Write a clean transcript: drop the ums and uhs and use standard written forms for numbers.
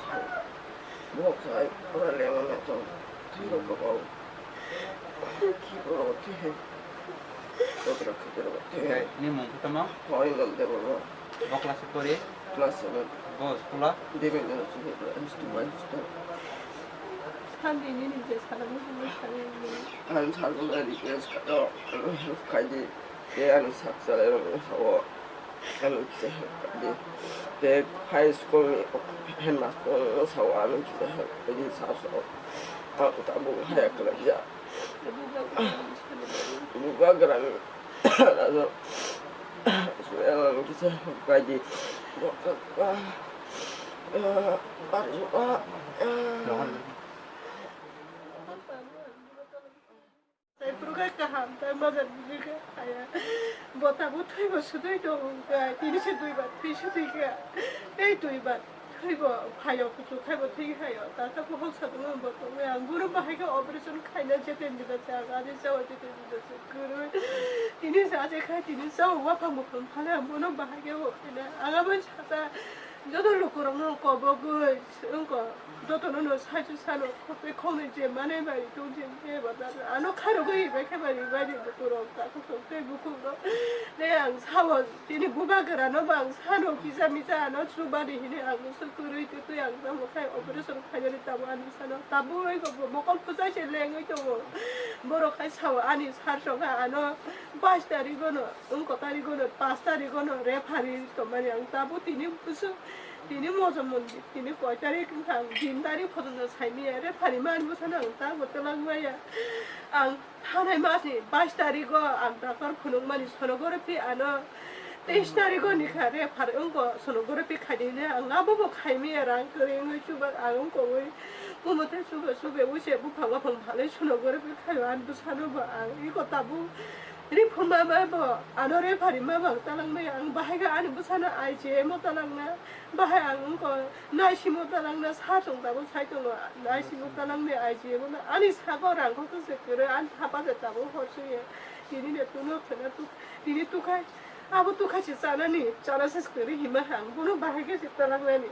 상 목사의 프로그램에서 뒤로 가고 기분 어떻게 Okay, ini mau pertama, 더 있는데 뭐 mau kelas Korea, 클래스는 mau sekolah, 되면은 지금 인스트루먼트 산디는 이제 사람을 보면 사람이 한 사람을 이겨서 가지 대한 삭살하면서 하는 기자까지 내 하이스쿨 해놨고 사와는 기자까지 사서 하고 다 보고 하야 그러자 누가 그러면 나서 수행하는 기자까지 뭐가 말해줘봐 saya pergi ke hantar mazhar juga saya buat apa tuh ibu sudah itu enggak ini sudah ibu tuh sudah enggak itu ibu tuh ibu kayu kucuk kayu tuh kayu tapi aku harus satu orang buat tuh yang guru bahaya operasi kainnya jadi tidak jaga ada jauh jadi tidak guru ini saja kayak ini semua pembukaan hal mana bahaya ini agak macam 저들로 그러면 거버그 응거 너도는 사주 사는 커피 콩을 제 만에 말이 동생 해봐다 안어 카르고 이렇게 말이 그렇다 그때 묵고로 내양 사원 이니 무박을 안 어방 산호 기사미자 안 주발이 이니 안서 그를 때도 양상 뭐카이 오버서로 가려했다고 하는 산호 다보 이거 뭐 먹을 부사실 랭이 또 뭐로 가이 사원 아니 사서가 안어 바스다리고는 응거다리고는 바스다리고는 레파리 또 마냥 다보 티니 무슨 ini mau zaman ini kau cari kentang jindari potong saini ada pariman busana entah betul lagi ya ang tanah masih bas dari go ang takar punung manis sonogor pi ano tes dari go nikah ada parung go sonogor pi kadinya ang apa bo kaimi orang kering coba ang kau Umutnya suka usia bukan apa paling sonogor pi kayuan busana bo ang ikut tabu ini pembawa bo, anore pari mabang talang na yang bahaya anu busana aje mo talang na bahaya ang ko nasi mo talang na 사정 tabu 사정 lo nasi mo talang na aje mo na ani 사고랑 것도 sekere an 타바다 tabu hosuye ini ne tuno kena tu ini tu kai abu tu kai sana ni cara sekere himah ang buno bahaya sih talang na ni